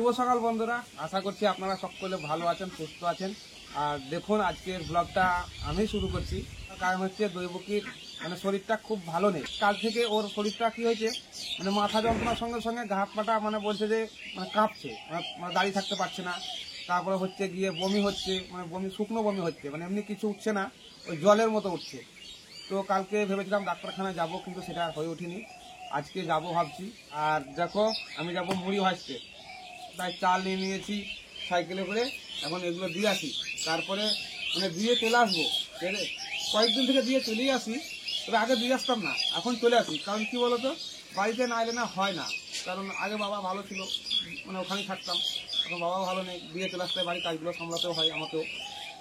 শুভ সকাল বন্ধুরা, আশা করছি আপনারা সকলে ভালো আছেন, সুস্থ আছেন। আর দেখুন আজকের ব্লগটা আমি শুরু করছি, কারণ হচ্ছে দৈবকীর শরীরটা খুব ভালো নেই। কাল থেকে ওর শরীরটা কি হয়েছে, মাথা যন্ত্রণার সঙ্গে সঙ্গে ঘাট পাটা বলছে যে কাঁপছে, দাঁড়িয়ে থাকতে পারছে না। তারপরে হচ্ছে গিয়ে বমি হচ্ছে, বমি শুকনো বমি হচ্ছে, এমনি কিছু উঠছে না, ওই জলের মতো উঠছে। তো কালকে ভেবেছিলাম ডাক্তারখানায় যাব, কিন্তু সেটা আর হয়ে ওঠেনি। আজকে যাব ভাবছি। আর দেখো আমি যাব মুড়ি ভাজতে, তাই চাল নিয়ে নিয়েছি সাইকেলে করে। এখন এগুলো দিয়ে আসি, তারপরে দিয়ে চলে আসবো। কয়েকদিন থেকে দিয়ে চলেই আসি, তবে আগে দিয়ে আসতাম না, এখন চলে আসি। কারণ কি বলতো, বাড়িতে না এলে না হয় না। কারণ আগে বাবা ভালো ছিল, ওখানেই থাকতাম। এখন বাবা ভালো নেই, দিয়ে চলে আসতে বাড়ির কাজগুলো সামলাতেও হয় আমাকেও।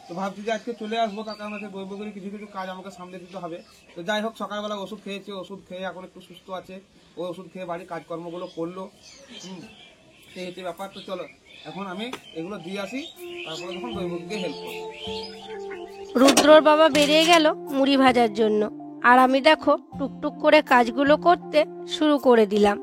তো ভাবছি যে আজকে চলে আসবো, তার কারণ হচ্ছে দৈবকীর কিছু কিছু কাজ আমাকে সামলে দিতে হবে। তো যাই হোক, সকালবেলা ওষুধ খেয়েছে, ওষুধ খেয়ে এখন একটু সুস্থ আছে। ওই ওষুধ খেয়ে বাড়ির কাজকর্মগুলো করলো। সেই হচ্ছে ব্যাপার। তো চলো এখন আমি এগুলো দিয়ে আসি, তারপরে যখন দৈবকীকে হেল্প করবো। রুদ্রর বাবা বেরিয়ে গেল মুড়ি ভাজার জন্য, আর আমি দেখো টুকটুক করে কাজগুলো করতে শুরু করে দিলাম।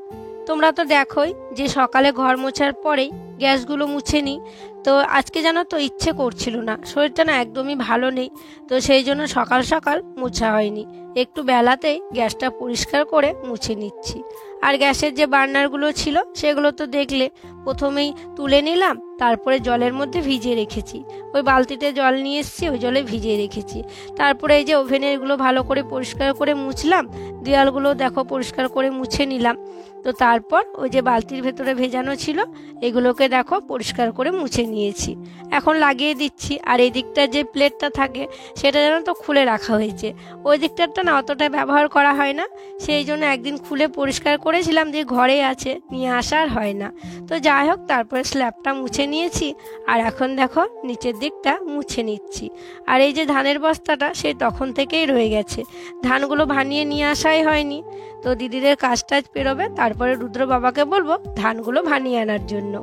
তোমরা তো দেখোই যে সকালে ঘর মোছার পরেই গ্যাসগুলো মুছে নিই। তো আজকে জানো তো ইচ্ছে করছিল না, শরীরটা না একদমই ভালো নেই। তো সেই জন্য সকাল সকাল মোছা হয়নি, একটু বেলাতেই গ্যাসটা পরিষ্কার করে মুছে নিচ্ছি। আর গ্যাসের যে বার্নারগুলো ছিল সেগুলো তো দেখলে, প্রথমেই তুলে নিলাম, তারপরে জলের মধ্যে ভিজিয়ে রেখেছি। ওই বালতিতে জল নিয়ে এসেছি, ওই জলে ভিজিয়ে রেখেছি। তারপরে এই যে ওভেনেরগুলো ভালো করে পরিষ্কার করে মুছলাম, দেওয়ালগুলো দেখো পরিষ্কার করে মুছে নিলাম। তো তারপর ওই যে বালতির ভেতরে ভেজানো ছিল এগুলোকে দেখো পরিষ্কার করে মুছে নিয়েছি, এখন লাগিয়ে দিচ্ছি। আর এই দিকটার যে প্লেটটা থাকে সেটা যেন তো খুলে রাখা হয়েছে, ওই দিকটারটা না অতটা ব্যবহার করা হয় না। সেই জন্য একদিন খুলে পরিষ্কার করেছিলাম, যে ঘরে আছে, নিয়ে আসা আর হয় না। তো যাই হোক, তারপরে স্ল্যাবটা মুছে নিয়েছি, আর এখন দেখো নিচের দিকটা মুছে নিচ্ছি। আর এই যে ধানের বস্তাটা সেই তখন থেকেই রয়ে গেছে, ধানগুলো ভানিয়ে নিয়ে আসাই হয়নি। তো দিদিদের কাজ টাজ পেরোবে, তারপরে রুদ্র বাবাকে বলবো ধানগুলো ভানিয়ে আনার জন্য।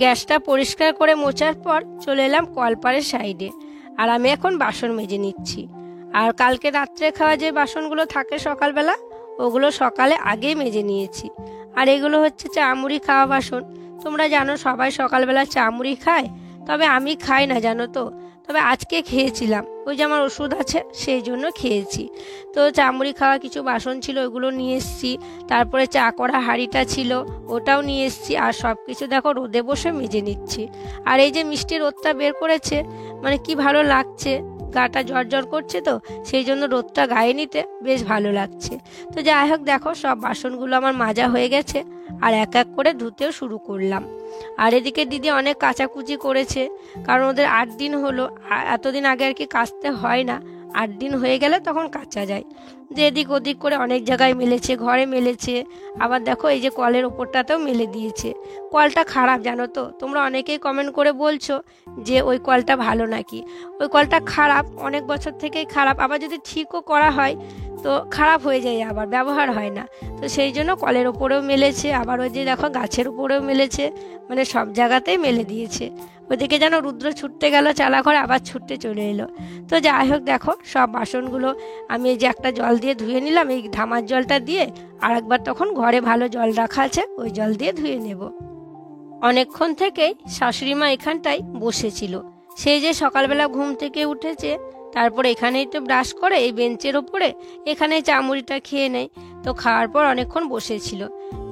গ্যাসটা পরিষ্কার করে মোছার পর চলে এলাম কলপাড়ের সাইডে, আর আমি এখন বাসন মেজে নিচ্ছি। আর কালকে রাত্রে খাওয়া যে বাসনগুলো থাকে সকালবেলা, ওগুলো সকালে আগেই মেজে নিয়েছি। আর এগুলো হচ্ছে চা মুড়ি খাওয়া বাসন। তোমরা জানো সবাই সকালবেলা চা মুড়ি খায়, তবে আমি খাই না জানো তো। তবে আজকে খেয়েছিলাম, ওই যে আমার ওষুধ আছে সেই জন্য খেয়েছি। তো চা মুড়ি খাওয়া কিছু বাসন ছিল, ওইগুলো নিয়ে এসেছি। তারপরে চা করা হাঁড়িটা ছিল, ওটাও নিয়ে এসেছি। আর সব কিছু দেখো রোদে বসে মেজে নিচ্ছি। আর এই যে মিষ্টি রোদটা বের করেছে, কি ভালো লাগছে, গাটা জ্বর জ্বর করছে, তো সেই জন্য রোদটা গায়ে নিতে বেশ ভালো লাগছে। তো যাই হোক, দেখো সব বাসনগুলো আমার মাজা হয়ে গেছে, আর এক এক করে ধুতেও শুরু করলাম। আর এদিকে দিদি অনেক কাচাকুচি করেছে, কারণ ওদের 8 দিন হলো। এতদিন আগে আর কি কাচতে হয় না, 8 দিন হয়ে গেলে তখন কাচা যায়। যে এদিক ওদিক করে অনেক জায়গায় মেলেছে, ঘরে মেলেছে, আবার দেখো এই যে কলের ওপরটাতেও মেলে দিয়েছে। কলটা খারাপ জানো তো, তোমরা অনেকেই কমেন্ট করে বলছো যে ওই কলটা ভালো নাকি। ওই কলটা খারাপ, অনেক বছর থেকেই খারাপ। আবার যদি ঠিকও করা হয় তো খারাপ হয়ে যায়, আবার ব্যবহার হয় না। তো সেই জন্য কলের ওপরেও মেলেছে, আবার ওই যে দেখো গাছের উপরেও মেলেছে, সব জায়গাতেই মেলে দিয়েছে। ওদিকে যেন রুদ্র ছুটতে গেল চালাঘরে, আবার ছুটতে চলে এলো। তো যাই হোক, দেখো সব বাসনগুলো আমি এই যে একটা জল দিয়ে ধুয়ে নিলাম, এই ধামার জলটা দিয়ে। আর একবার তখন ঘরে ভালো জল রাখা আছে, ওই জল দিয়ে ধুয়ে নেব। অনেকক্ষণ থেকেই শাশুড়ি মা এখানটায় বসেছিল, সেই যে সকালবেলা ঘুম থেকে উঠেছে, তারপর এখানেই তো ব্রাশ করে এই বেঞ্চের ওপরে এখানেই চা মুড়িটা খেয়ে নেয়। তো খাওয়ার পর অনেকক্ষণ বসেছিল,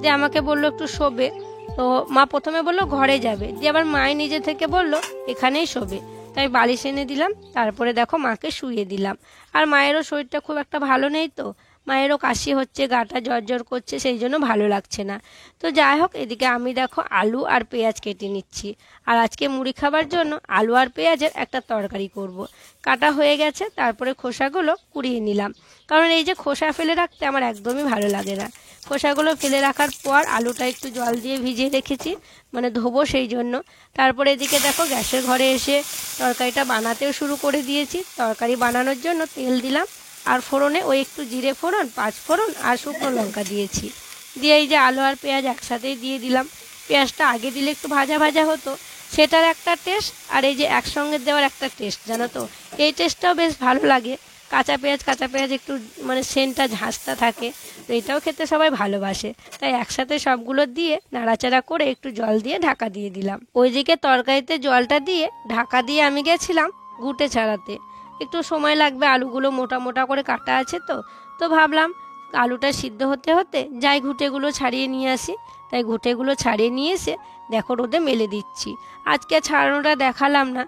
যে আমাকে বললো একটু শোবে। তো মা প্রথমে বললো ঘরে যাবে, দিয়ে আবার মাই নিজে থেকে বললো এখানেই শোবে। তাই বালিশ এনে দিলাম, তারপরে দেখো মাকে শুইয়ে দিলাম। আর মায়েরও শরীরটা খুব একটা ভালো নেই, তো মায়েরও কাশি হচ্ছে, গাটা জ্বর জ্বর করছে, সেই জন্য ভালো লাগছে না। তো যাই হোক, এদিকে আমি দেখো আলু আর পেঁয়াজ কেটে নিচ্ছি। আর আজকে মুড়ি খাবার জন্য আলু আর পেঁয়াজের একটা তরকারি করব। কাটা হয়ে গেছে, তারপরে খোসাগুলো কুড়িয়ে নিলাম, কারণ এই যে খোসা ফেলে রাখতে আমার একদমই ভালো লাগে না। খোসাগুলো ফেলে রাখার পর আলুটা একটু জল দিয়ে ভিজিয়ে রেখেছি, ধোবো সেই জন্য। তারপরে এদিকে দেখো গ্যাসের ঘরে এসে তরকারিটা বানাতেও শুরু করে দিয়েছি। তরকারি বানানোর জন্য তেল দিলাম, আর ফোড়নে ওই একটু জিরে ফোড়ন, 5 ফোড়ন আর শুকনো লঙ্কা দিয়েছি। দিয়ে এই যে আলু আর পেঁয়াজ একসাথেই দিয়ে দিলাম। পেঁয়াজটা আগে দিলে একটু ভাজা ভাজা হতো, সেটার একটা টেস্ট, আর এই যে একসঙ্গে দেওয়ার একটা টেস্ট, জানো তো এই টেস্টটাও বেশ ভালো লাগে। কাঁচা পেঁয়াজ একটু মানে সেন্টটা ঝাঁঝটা থাকে, তো এটাও খেতে সবাই ভালোবাসে। তাই একসাথে সবগুলো দিয়ে নাড়াচাড়া করে একটু জল দিয়ে ঢাকা দিয়ে দিলাম। ওইদিকে তরকারিতে জলটা দিয়ে ঢাকা দিয়ে আমি গেছিলাম ঘুঁটে ছাড়াতে। একটু সময় লাগবে, আলুগুলো মোটা মোটা করে কাটা আছে তো ভাবলাম আলুটা সিদ্ধ হতে হতে যাই ঘুঁটেগুলো ছাড়িয়ে নিয়ে আসি। তাই ঘুঁটেগুলো ছাড়িয়ে নিয়ে এসে দেখো রোদে মেলে দিচ্ছি। আজকে ছাড়ানোটা দেখালাম না,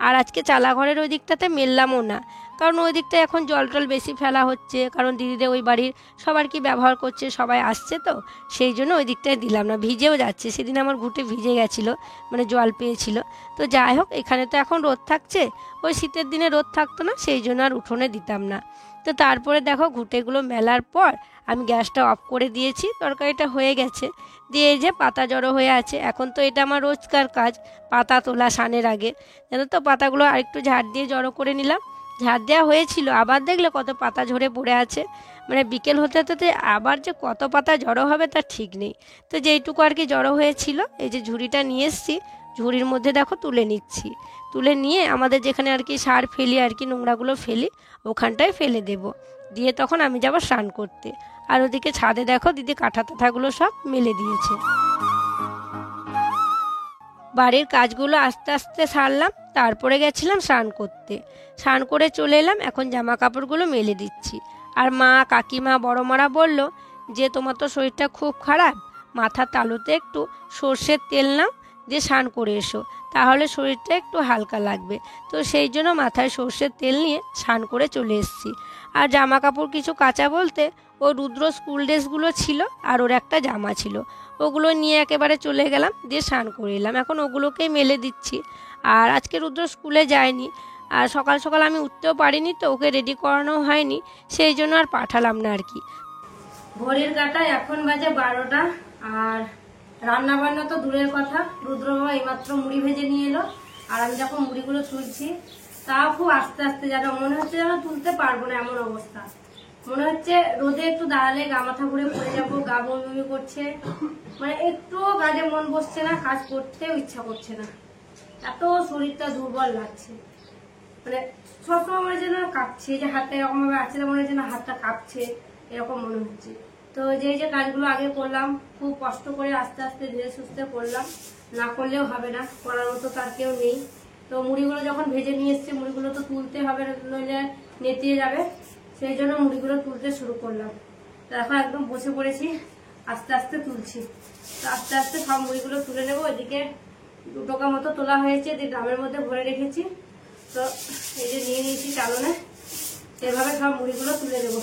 আর আজকে চালাঘরের ওই দিকটাতে মেললামও না, কারণ ওই দিকটা এখন জল টল বেশি ফেলা হচ্ছে, কারণ দিদিদের ওই বাড়ির সবার কি ব্যবহার করছে, সবাই আসছে, তো সেই জন্য ওই দিকটায় দিলাম না, ভিজেও যাচ্ছে। সেদিন আমার ঘুঁটে ভিজে গেছিলো, মানে জল পেয়েছিল। তো যাই হোক, এখানে তো এখন রোদ থাকছে, ওই শীতের দিনে রোদ থাকতো না, সেই জন্য আর উঠোনে দিতাম না। তো তারপরে দেখো ঘুঁটেগুলো মেলার পর আমি গ্যাসটা অফ করে দিয়েছি, তরকারিটা হয়ে গেছে। দিয়ে এই যে পাতা জড়ো হয়ে আছে, এখন তো এটা আমার রোজকার কাজ, পাতা তোলা সানের আগে। জানো তো, পাতাগুলো আরেকটু ঝাড় দিয়ে জড়ো করে নিলাম। ঝাড় দেওয়া হয়েছিল, আবার দেখলে কত পাতা ঝরে পড়ে আছে। মানে বিকেল হতে হতে আবার যে কত পাতা জড়ো হবে তার ঠিক নেই। তো যেইটুকু আর কি জড়ো হয়েছিল, এই যে ঝুড়িটা নিয়ে এসেছি, ঝুড়ির মধ্যে দেখো তুলে নিচ্ছি। তুলে নিয়ে আমাদের যেখানে আর কি সার ফেলি, আর কি নোংরাগুলো ফেলি, ওখানটায় ফেলে দেব। দিয়ে তখন আমি যাবো স্নান করতে। আর ওদিকে ছাদে দেখো দিদি কাঁথা টাথাগুলো সব মেলে দিয়েছে। বাড়ির কাজগুলো আস্তে আস্তে সারলাম, তারপরে গেছিলাম স্নান করতে। স্নান করে চলে এলাম, এখন জামা কাপড়গুলো মেলে দিচ্ছি। আর মা, কাকিমা, বড় মারা বলল যে তোমার তো শরীরটা খুব খারাপ, মাথার তালুতে একটু সর্ষের তেল নাও, দিয়ে স্নান করে এসো, তাহলে শরীরটা একটু হালকা লাগবে। তো সেই জন্য মাথায় সর্ষের তেল নিয়ে স্নান করে চলে এসেছি। আর জামা কাপড় কিছু কাচা বলতে ও রুদ্র স্কুল ড্রেসগুলো ছিল, আর ওর একটা জামা ছিল, ওগুলো নিয়ে একেবারে চলে গেলাম, দিয়ে স্নান করে এলাম। এখন ওগুলোকেই মেলে দিচ্ছি। আর আজকে রুদ্র স্কুলে যায়নি, আর সকাল সকাল আমি উঠতেও পারিনি, তো ওকে রেডি করানো হয়নি, সেই জন্য আর পাঠালাম না আর কি। ঘড়ির কাঁটায় এখন বাজে 12টা। আর রান্না বান্না তো দূরের কথা, রুদ্র বাবা এইমাত্র মুড়ি ভেজে নিয়ে এলো, আর আমি যখন মুড়িগুলো তুলছি তাও খুব আস্তে আস্তে, যেন মনে হচ্ছে যেন তুলতে পারবো না, এমন অবস্থা। মনে হচ্ছে রোদে একটু দাঁড়ালে গা মাথা ঘুরে পড়ে যাবো, গা বমি করছে, মানে একটুও কাজে মন বসছে না, কাজ করতেও ইচ্ছা করছে না, এত শরীরটা দুর্বল লাগছে। মানে সবসময় মনে হচ্ছে যেন কাঁপছে, যে হাতটা এরকম ভাবে আছে, মনে হচ্ছে না হাতটা কাঁপছে, এরকম মনে হচ্ছে। তো যে কাজগুলো আগে করলাম খুব কষ্ট করে আস্তে আস্তে ধীরে সুস্থে করলাম, না করলেও হবে না, করার মতো তার কেউ নেই। তো মুড়িগুলো যখন ভেজে নিয়ে এসছে, মুড়িগুলো তো তুলতে হবে, নইলে নেতিয়ে যাবে, সেই জন্য মুড়িগুলো তুলতে শুরু করলাম। তো এখন একদম বসে পড়েছি, আস্তে আস্তে তুলছি। তো আস্তে আস্তে সব মুড়িগুলো তুলে নেবো। এদিকে 2 টাকা মতো তোলা হয়েছে, ড্রামের মধ্যে ভরে রেখেছি। তো এই যে নিয়ে নিয়েছি চালনে, এভাবে সব মুড়িগুলো তুলে দেবো।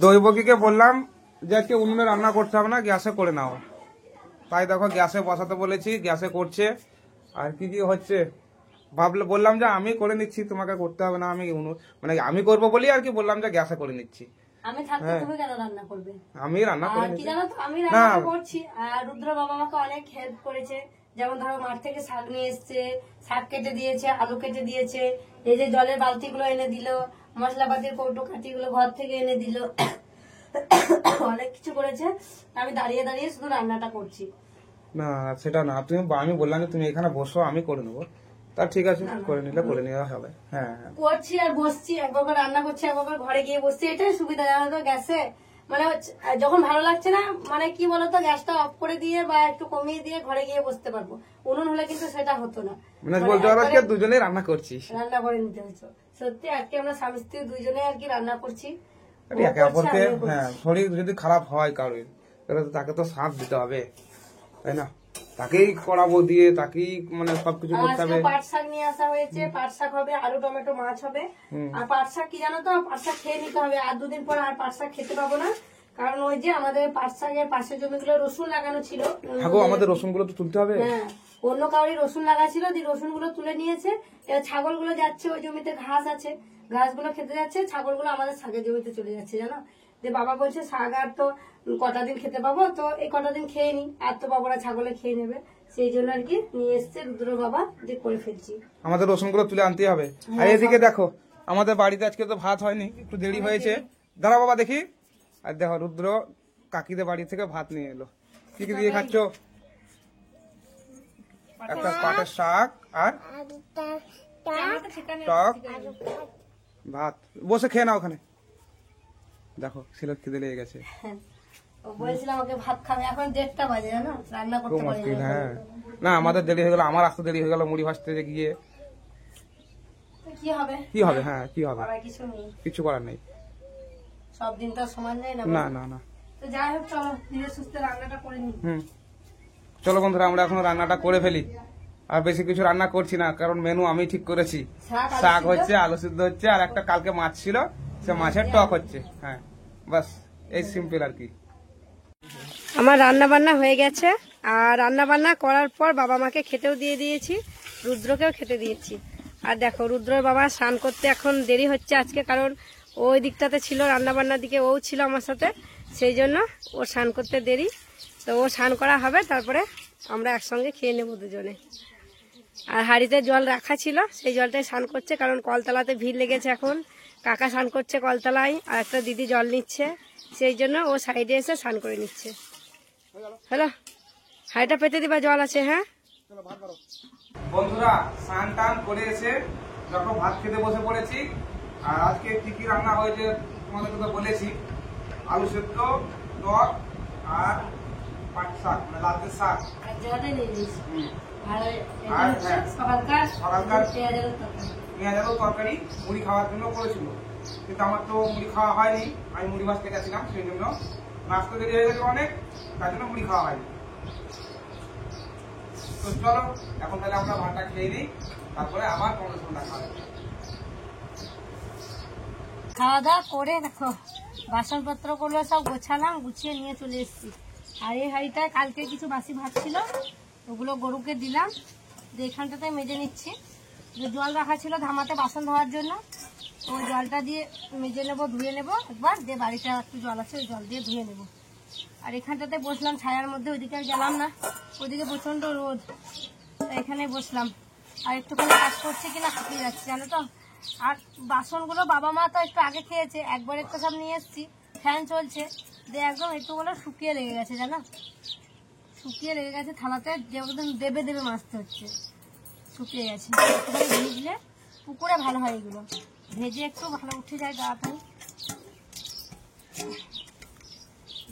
দৈবকীকে বললাম যে আজকে উনুনে রান্না করতে হবে না, গ্যাসে করে নাও। তাই দেখো গ্যাসে বসাতে বলেছি, গ্যাসে করছে। আর কি কি হচ্ছে বললাম যে আমি করে নিচ্ছি, তোমাকে করতে হবে না, আমি মানে আমি করবো বলি আর কি, বললাম যে গ্যাসে করে নিচ্ছি। আমি থাকতে তুমি কেন রান্না করবে? আমি রান্না করে কি জানো তো, আমি রান্না করছি, আর রুদ্র বাবা আমাকে অনেক হেল্প করেছে। যেমন ধরো মাঠ থেকে শাক নিয়ে এসছে, শাক কেটে দিয়েছে, আলু কেটে দিয়েছে, এই যে জলের বালতিগুলো এনে দিল, মশলাপাতির কৌটো কাঠিগুলো ঘর থেকে এনে দিল, অনেক কিছু করেছে। আমি দাঁড়িয়ে দাঁড়িয়ে শুধু রান্নাটা করছি। না সেটা না, তুমি আমি বললাম যে তুমি এখানে বসো, আমি করে নেবো। তা ঠিক আছে, করে নিলে করে নেওয়া হবে। হ্যাঁ হ্যাঁ, করছি আর বসছি, একবার রান্না করছি, একবার ঘরে গিয়ে বসছি, এটাই সুবিধা জানো তো গ্যাসে। মানে যখন ভালো লাগছে না, মানে কি বলতো, গ্যাসটা অফ করে দিয়ে বা একটু কমিয়ে দিয়ে ঘরে গিয়ে বসতে পারবো। উনুন হলে কিন্তু সেটা হতো না, মানে বলতে পারো আজকে দুজনেই রান্না করছি, রান্না করে নিতে হচ্ছে। সত্যি আজকে আমরা স্বামী স্ত্রী দুইজনে আর কি রান্না করছি। একে অপরকে, হ্যাঁ, শরীর যদি খারাপ হয় কারোর, তাহলে তাকে তো সাথ দিতে হবে, তাই না? তাকেই করাবো দিয়ে, তাকেই মানে সবকিছু করতে হবে। পাট শাক নিয়ে আসা হয়েছে, পাট শাক হবে, আলু টমেটো মাছ হবে। আর পাট শাক কি জানো তো, পাট শাক খেয়ে নিতে হবে, আর 2 দিন পর আর পাট শাক খেতে পাবো না, কারণ ওই যে আমাদের পাট শাকের পাশের জমিগুলো রসুন লাগানো ছিল। আমাদের রসুন গুলো তো তুলতে হবে। হ্যাঁ, অন্য কাউরি রসুন লাগা ছিল, দিয়ে রসুন গুলো তুলে নিয়েছে। ছাগলগুলো যাচ্ছে, ওই জমিতে ঘাস আছে, ঘাসগুলো খেতে যাচ্ছে, ছাগলগুলো আমাদের শাকের জমিতে চলে যাচ্ছে জানো। যে বাবা বলছে শাক আর তো কটা দিন খেতে পাবো, তো এই কটা দিন খেয়ে নি, আর তো বাবারা ছাগলে খেয়ে নেবে, সেই জন্য আর কি নিয়ে এসছে রুদ্র বাবা, যে করে ফেলছি। আমাদের রসুন গুলো তুলে আনতে হবে। আর এদিকে দেখো আমাদের বাড়িতে আজকে তো ভাত হয়নি, একটু দেরি হয়েছে। দাঁড়া বাবা দেখি। আর দেখো রুদ্র কাকিদের বাড়ি থেকে ভাত নিয়ে এলো। কি কি দিয়ে খাচ্ছ? একটা পাটের শাক আর টক ভাত। বসে খেয়ে নাও ওখানে। দেখো সিলেট খিদে লেগে গেছে। বলছিলাম ওকে ভাত খাবে, এখন 1:30 বাজে জানো, রান্না খুব করতে মুশকিল। পারি হ্যাঁ না আমাদের দেরি হয়ে গেল, আমার আসতে দেরি হয়ে গেল মুড়ি ভাজতে গিয়ে। কি হবে কি হবে? হ্যাঁ কি হবে, করার কিছু নেই, কিছু করার নেই। সব দিন তো সমান যায় না। না না না। তো যাই হোক চলো ধীরে সুস্থে রান্নাটা করে নি। চলো বন্ধুরা আমরা এখন রান্নাটা করে ফেলি। আর বেশি কিছু রান্না করছি না, কারণ মেনু আমি ঠিক করেছি। শাক হচ্ছে, আলু সিদ্ধ হচ্ছে, আর একটা কালকে মাছ ছিল, সে মাছের টক হচ্ছে। হ্যাঁ বাস এই সিম্পল আর কি। আমার রান্না বান্না হয়ে গেছে, আর রান্না বান্না করার পর বাবা মাকে খেতেও দিয়ে দিয়েছি, রুদ্রকেও খেতে দিয়েছি। আর দেখো রুদ্রর বাবা স্নান করতে এখন দেরি হচ্ছে আজকে, কারণ ওই দিকটাতে ছিল রান্না বান্নার দিকে, ও ছিল আমার সাথে, সেই জন্য ও স্নান করতে দেরি। তো ও স্নান করা হবে, তারপরে আমরা একসঙ্গে খেয়ে নেবো দুজনে। আর হাঁড়িতে জল রাখা ছিল, সেই জলটাই স্নান করছে, কারণ কলতলাতে ভিড় লেগেছে এখন। কাকা স্নান করছে কলতলায়, আর একটা দিদি জল নিচ্ছে, সেই জন্য ও সাইডে এসে স্নান করে নিচ্ছে। হ্যালো, হাঁড়িটা পেতে দিবা, জল আছে। হ্যাঁ বন্ধুরা স্নান টান করে এসে যখন ভাত খেতে বসে পড়েছি। আর আজকে কি কি রান্না হয়েছে তোমাদেরকে তো বলেছি, আলু সেদ্ধ, টক আর পাট শাক, মানে লালতে শাক। সকালকার পেঁয়াজ আলু তরকারি মুড়ি খাওয়ার জন্য করেছিল, কিন্তু আমার তো মুড়ি খাওয়া হয়নি, আমি মুড়ি ভাজতে গেছিলাম, সেই জন্য নাস্তা দেরি হয়ে গেছে অনেক, তার জন্য মুড়ি খাওয়া হয়নি। তো চলো এখন তাহলে আমরা ভাতটা খেয়ে নিই, তারপরে আবার তোমাদের সঙ্গে দেখা হবে। খাওয়া দাওয়া করে দেখো বাসনপত্র গুলো সব গোছালাম, গুছিয়ে নিয়ে চলে এসেছি। আর এই হাঁড়িটায় কালকে কিছু বাসি ভাত ছিল, ওগুলো গরুকে দিলাম, দিয়ে এখানটাতে মেজে নিচ্ছি। যে জল রাখা ছিল ধামাতে বাসন ধোয়ার জন্য, ওই জলটা দিয়ে মেজে নেবো, ধুয়ে নেবো একবার, দিয়ে বাড়িতে একটু জল আছে ওই জল দিয়ে ধুয়ে নেবো। আর এখানটাতে বসলাম ছায়ার মধ্যে, ওইদিকে আর গেলাম না, ওইদিকে প্রচন্ড রোদ, এখানে বসলাম। আর একটুখানি কাজ করছি কিনা হাঁপিয়ে যাচ্ছি জানো তো। আর বাসনগুলো বাবা মা তো একটু আগে খেয়েছে, একবার একটু সব নিয়ে এসেছি, ফ্যান চলছে, দিয়ে একদম একটুগুলো শুকিয়ে লেগে গেছে জানো, শুকিয়ে লেগে গেছে থালাতে, যেমন দেবে দেবে মাজতে হচ্ছে, শুকিয়ে গেছে। একটুখানি ভিজলে পুকুরে ভালো হয়, এগুলো ভেজে একটু ভালো উঠে যায় তাড়াতাড়ি।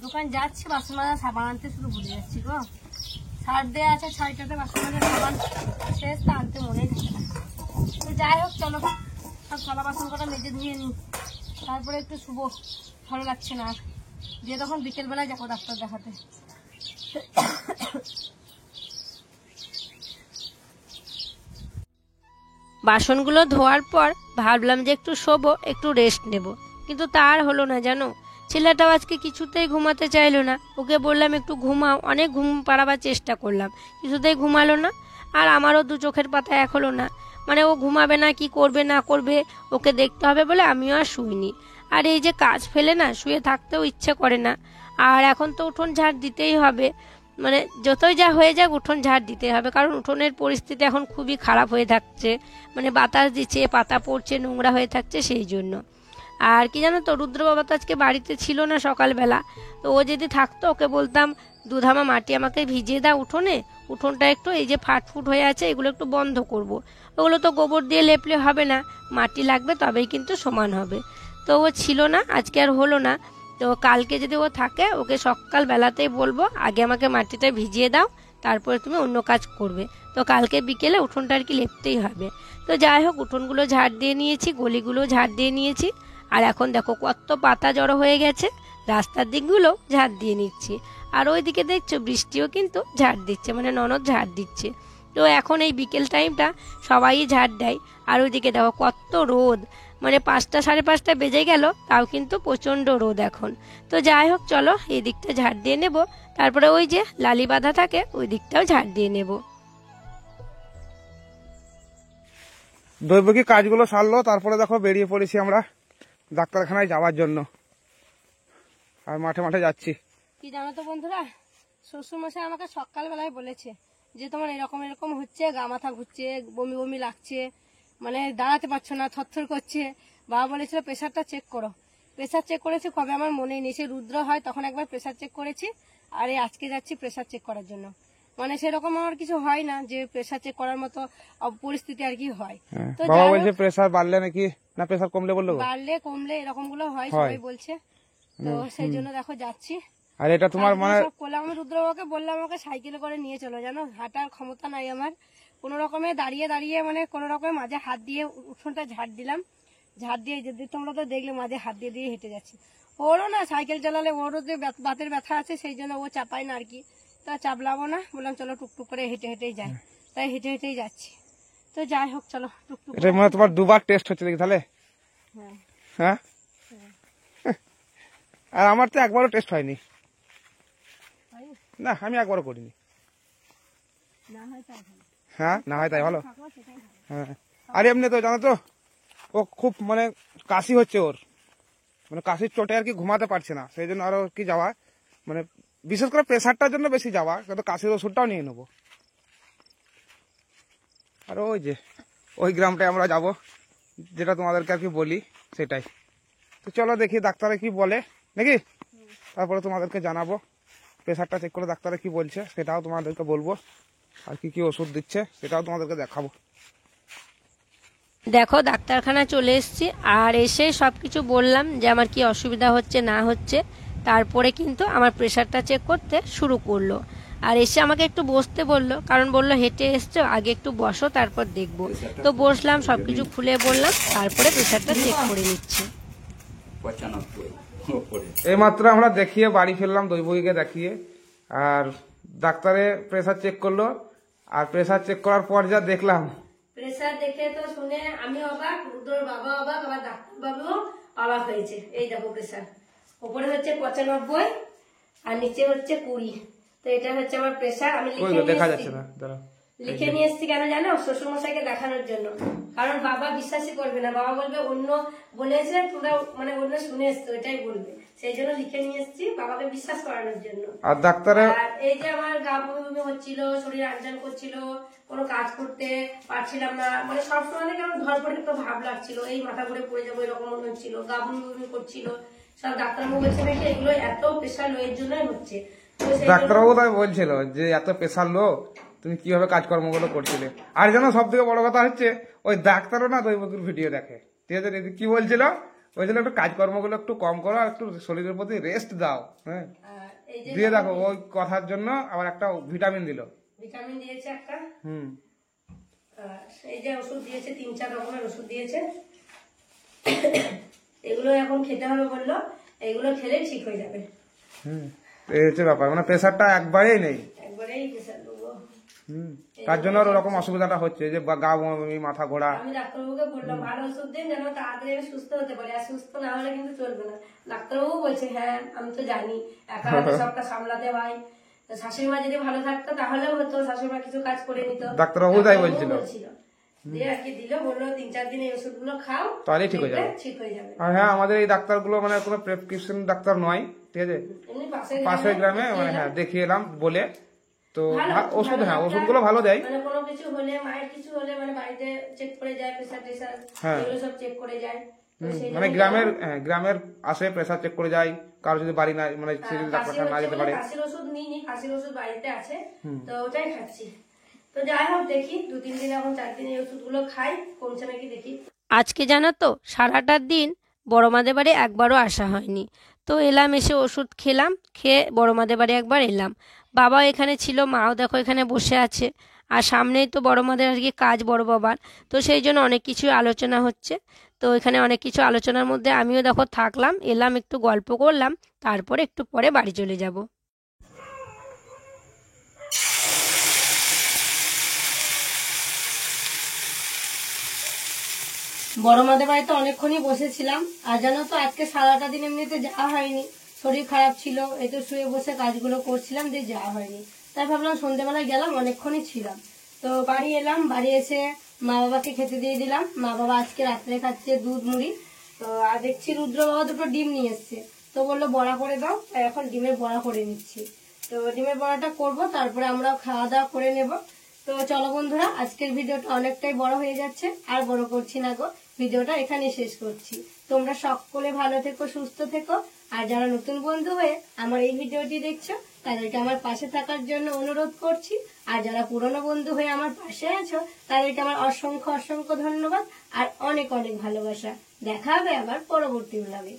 দোকান যাচ্ছি বাসন মাজা সাবান আনতে, শুধু ভুলে যাচ্ছি গো। ছাড় দেওয়া আছে 6টাতে বাসন মাজার সাবান শেষ, তা আনতে মনেই থাকে না। তো যাই হোক চলো সব থালা বাসন কটা মেজে ধুয়ে নিই, তারপরে একটু শুভ, ভালো লাগছে না। দিয়ে তখন বিকেলবেলায় যাবো ডাক্তার দেখাতে। বাসনগুলো ধোয়ার পর ভাবলাম যে একটু শোবো, একটু রেস্ট নেব, কিন্তু তার হলো না জানো। ছেলেটাও আজকে কিছুতেই ঘুমাতে চাইলো না, ওকে বললাম একটু ঘুমাও, অনেক ঘুম পাড়াবার চেষ্টা করলাম, কিছুতেই ঘুমালো না। আর আমারও দু চোখের পাতা এক হলো না, মানে ও ঘুমাবে না কি করবে না করবে ওকে দেখতে হবে বলে আমিও আর শুইনি। আর এই যে কাজ ফেলে না শুয়ে থাকতেও ইচ্ছে করে না। আর এখন তো উঠোন ঝাড় দিতেই হবে, মানে যতই যা হয়ে যাক উঠোন ঝাড় দিতে হবে, কারণ উঠোনের পরিস্থিতি এখন খুবই খারাপ হয়ে থাকছে, মানে বাতাস দিচ্ছে, পাতা পড়ছে, নোংরা হয়ে থাকছে, সেই জন্য। আর কি জানো তো, রুদ্র বাবা তো আজকে বাড়িতে ছিল না সকালবেলা, তো ও যদি থাকতো ওকে বলতাম দুধামা মাটি আমাকে ভিজিয়ে দাও উঠোনে, উঠোনটা একটু এই যে ফাটফুট হয়ে আছে এগুলো একটু বন্ধ করব। ওগুলো তো গোবর দিয়ে লেপলে হবে না, মাটি লাগবে, তবেই কিন্তু সমান হবে। তো ও ছিল না, আজকে আর হলো না। তো কালকে যদি ও থাকে ওকে সকালবেলাতেই বলবো আগে আমাকে মাটিটা ভিজিয়ে দাও, তারপরে তুমি অন্য কাজ করবে। তো কালকে বিকেলে উঠোনটা আর কি লেপতেই হবে। তো যাই হোক উঠোনগুলো ঝাড় দিয়ে নিয়েছি, গলিগুলো ঝাড় দিয়ে নিয়েছি। আর এখন দেখো কত পাতা জড়ো হয়ে গেছে, রাস্তার দিকগুলো ঝাড় দিয়ে নিচ্ছি। আর ওইদিকে দেখছো বৃষ্টিও কিন্তু ঝাড় দিচ্ছে, মানে ননদ ঝাড় দিচ্ছে। তো এখন এই বিকেল টাইমটা সবাই ঝাড় দেয়। আর ওইদিকে দেখো কত রোদ, মানে 5টা 5:30 বেজে গেল, তাও কিন্তু প্রচণ্ড রোদ এখন। তো যাই হোক চলো এই দিকটা ঝাড় দিয়ে নেব, তারপরে ওই যে লালি বাঁধা থাকে ওই দিকটাও ঝাড় দিয়ে নেব। দৈবকী কাজগুলো সারলো, তারপরে দেখো বেরিয়ে পড়েছি আমরা ডাক্তারখানায় যাওয়ার জন্য, আর মাঠে মাঠে যাচ্ছি। কি জানো তো বন্ধুরা, শ্বশুরমশাই আমাকে সকালবেলায় বলেছে যে তোমার এরকম এরকম হচ্ছে, গা মাথা ঘুরছে, বমি বমি লাগছে, মানে দাঁড়াতে পারছো না, থরথর করছে। বাবা বলেছিল প্রেশারটা চেক করো, প্রেশার চেক করেছি কবে আমার মনেই নেই, সে রুদ্র হয় তখন একবার প্রেশার চেক করেছি, আর এই আজকে যাচ্ছি প্রেশার চেক করার জন্য। মানে সেরকম আমার কিছু হয় না যে প্রেসার চেক করার মতো পরিস্থিতি আর কি হয়। তো বাবা বলছে প্রেসার বাড়লে নাকি না প্রেসার কমলে বললো? বাড়লে কমলে এরকম গুলো হয় সবাই বলছে, তো সেই জন্য দেখো যাচ্ছি। আর এটা তোমার মানে সব করলাম, আমি রুদ্রবাবুকে বললাম আমাকে সাইকেলে করে নিয়ে চলো, জানো হাঁটার ক্ষমতা নাই আমার, কোন রকমে দাঁড়িয়ে দাঁড়িয়ে মানে কোন রকমে মাঝে হাত দিয়ে উঠোনটা ঝাড় দিলাম, ঝাড় দিয়ে যদি তোমরা তো দেখলে মাঝে হাত দিয়ে দিয়ে হেঁটে যাচ্ছি। ওরও না সাইকেল চালালে ওরও যে বাতের ব্যথা আছে সেই জন্য ও চাপায় না আর কি, তা চাপলাবো না, বললাম চলো টুকটুক করে হেঁটে হেঁটেই যাই, তাই হেঁটে হেঁটেই যাচ্ছি। তো যাই হোক চলো টুকটুক। এটা মানে তোমার দুবার টেস্ট হচ্ছে দেখি তাহলে? হ্যাঁ, আর আমার তো একবারও টেস্ট হয়নি। না আমি একবারও করিনি। হ্যাঁ না হয় তাই ভালো। হ্যাঁ আর এমনি তো জানো তো ও খুব মানে কাশি হচ্ছে ওর, মানে কাশির চোটে আর কি ঘুমাতে পারছে না, সেই জন্য আরো কি যাওয়া মানে বিশেষ করে প্রেশারটার জন্য বেশি যাওয়া, কিন্তু কাশির ওষুধটাও নিয়ে নেবো। আর ওই যে ওই গ্রামটায় আমরা যাব যেটা তোমাদেরকে আর কি বলি সেটাই। তো চলো দেখি ডাক্তারে কি বলে নাকি, তারপরে তোমাদেরকে জানাবো। প্রেশারটা চেক করে ডাক্তারে কি বলছে সেটাও তোমাদেরকে বলবো, আর কি কি ওষুধ দিচ্ছে সেটাও তোমাদেরকে দেখাবো। দেখো ডাক্তারখানা চলে এসেছি, আর এসে সবকিছু বললাম যে আমার কি অসুবিধা হচ্ছে না হচ্ছে, তারপরে কিন্তু আমার প্রেশারটা চেক করতে শুরু করলো। আর এসে আমাকে একটু বসতে বললো, কারণ বললো হেঁটে এসছো আগে একটু বসো তারপর দেখবো। তো বসলাম, সবকিছু খুলে বললাম, তারপরে প্রেশারটা চেক করে নিচ্ছি। এইমাত্র আমরা দেখিয়ে বাড়ি ফিরলাম, দৈবকীকে দেখিয়ে, আর ডাক্তারে প্রেসার চেক করলো, আর প্রেসার চেক করার পর যা দেখলাম, প্রেসার দেখে তো শুনে আমি অবাক, রুদ্রর বাবা অবাক, আবার ডাক্তারবাবুও অবাক হয়েছে। এই দেখো প্রেসার উপরে হচ্ছে 95 আর নিচে হচ্ছে 20। তো এটা হচ্ছে আমার প্রেসার। আমি দেখা যাচ্ছে না, লিখে নিয়ে এসেছি কেন জানো? শ্বশুরমশাইকে দেখানোর জন্য, কারণ বাবা বিশ্বাসই করবে না, বাবা বলবে অন্য বলেছে তোমরা মানে অন্য শুনে এসছো এটাই বলবে, সেই জন্য লিখে নিয়ে এসেছি বাবাকে বিশ্বাস করানোর জন্য। আর ডাক্তারে এই যে আমার গা বমি হচ্ছিল, শরীর আনজান করছিল, কোনো কাজ করতে পারছিলাম না, মানে সবসময় কেমন ধরপড়ে একটা ভাব লাগছিল, এই মাথা ঘুরে পড়ে যাবো এরকম মনে হচ্ছিল, গা বমি করছিল। সব ডাক্তারবাবু বলছে নাকি এগুলো এত প্রেশার লো এর জন্যই হচ্ছে। ডাক্তারবাবু তাই বলছিল যে এত প্রেশার লো তুমি কিভাবে কাজকর্মগুলো করছিলে। আর জানো সব থেকে বড় কথা হচ্ছে ওই ডাক্তারও না দৈবকীর ভিডিও দেখে, ঠিক আছে? কি বলছিল? বলছিল একটু কাজকর্মগুলো একটু কম করো আর একটু শরীরের প্রতি রেস্ট দাও। হ্যাঁ দিয়ে দেখো ওই কথার জন্য আবার একটা ভিটামিন দিল, ভিটামিন দিয়েছে একটা, এই যে ওষুধ দিয়েছে 3-4 রকমের ওষুধ দিয়েছে, এগুলো এখন খেতে হবে বললো, এগুলো খেলে ঠিক হয়ে যাবে। এই হচ্ছে ব্যাপার, মানে প্রেশারটা একবারেই নেই, একবারেই প্রেশার দেবো। তার জন্য ওরকম অসুবিধাটা হচ্ছে যে গা বমি মাথা ঘোরা। আমি ডাক্তারবাবুকে বললাম ভালো ওষুধ দিন যেন তাড়াতাড়ি আমি সুস্থ হতে পারি, আর সুস্থ না হলে কিন্তু চলবে না। ডাক্তারবাবু বলছে হ্যাঁ আমি তো জানি একা হাতে সবটা সামলাতে হয়, শাশুড়ি মা যদি ভালো থাকতো তাহলেও হতো, শাশুড়ি মা কিছু কাজ করে নিত। ডাক্তারবাবু তাই বলছিল, দিয়ে আর কি দিল, বললো 3-4 দিন এই ওষুধগুলো খাও তাহলে ঠিক হয়ে যাবে, ঠিক হয়ে যাবে। আর হ্যাঁ আমাদের এই ডাক্তারগুলো মানে কোনো প্রেসক্রিপশন ডাক্তার নয়, ঠিক আছে? পাশের গ্রামে মানে হ্যাঁ দেখিয়ে এলাম বলে, তো ওষুধ হ্যাঁ ওষুধগুলো ভালো দেয়, মানে কোনো কিছু হলে মায়ের কিছু হলে মানে বাড়িতে চেক করে যায়, প্রেসার টেসার এগুলো সব চেক করে যায়। মানে গ্রামের আসে প্রেসার চেক করে যায়, কারো যদি বাড়ি না মানে ডাক্তারখানা না যেতে পারে। কাশির ওষুধ নিইনি, কাশির ওষুধ বাড়িতে আছে তো ওটাই খাচ্ছি। তো যাই হোক দেখি 2-3 দিন এখন 4 দিন এই ওষুধগুলো খাই, কমছে নাকি দেখি। আজকে জানো তো সারাটা দিন বড় মাদের বাড়ি একবারও আসা হয়নি, তো এলাম, এসে ওষুধ খেলাম, খেয়ে বড় মাদের বাড়ি একবার এলাম। বাবা এখানে ছিল, মাও দেখো এখানে বসে আছে, আর সামনেই তো বড় মাদের আর কি কাজ বড় বাবার, তো সেই জন্য অনেক কিছু আলোচনা হচ্ছে। তো এখানে অনেক কিছু আলোচনার মধ্যে আমিও দেখো থাকলাম, এলাম, একটু গল্প করলাম, তারপরে একটু পরে বাড়ি চলে যাব। বড় মাদের বাড়িতে অনেকক্ষণই বসেছিলাম, আর জানো তো আজকে সারাটা দিন এমনিতে যাওয়া হয়নি, শরীর খারাপ ছিল, এই তো শুয়ে বসে কাজগুলো করছিলাম, দিয়ে যাওয়া হয়নি। তাই ভাবলাম সন্ধ্যেবেলায় গেলাম, অনেকক্ষণই ছিলাম। তো বাড়ি এলাম, বাড়ি এসে মা বাবাকে খেতে দিয়ে দিলাম, মা বাবা আজকে রাত্রে খাচ্ছে দুধ মুড়ি। তো আর দেখছি রুদ্র বাবা 2টো ডিম নিয়ে এসছে, তো বললো বড়া করে দাও, তাই এখন ডিমের বড়া করে নিচ্ছি। তো ডিমের বড়াটা করবো, তারপরে আমরা খাওয়া দাওয়া করে নেব। তো চলো বন্ধুরা, আজকের ভিডিওটা অনেকটাই বড় হয়ে যাচ্ছে, আর বড় করছি না গো, ভিডিওটা এখানে শেষ করছি। তোমরা সকলে ভালো থেকো, সুস্থ থেকো। আর যারা নতুন বন্ধু হয়ে আমার এই ভিডিওটি দেখছো তাদেরকে আমার পাশে থাকার জন্য অনুরোধ করছি। আর যারা পুরনো বন্ধু হয়ে আমার পাশে আছো তাদেরকে আমার অসংখ্য অসংখ্য ধন্যবাদ আর অনেক অনেক ভালোবাসা। দেখা হবে আবার পরবর্তী ব্লগে।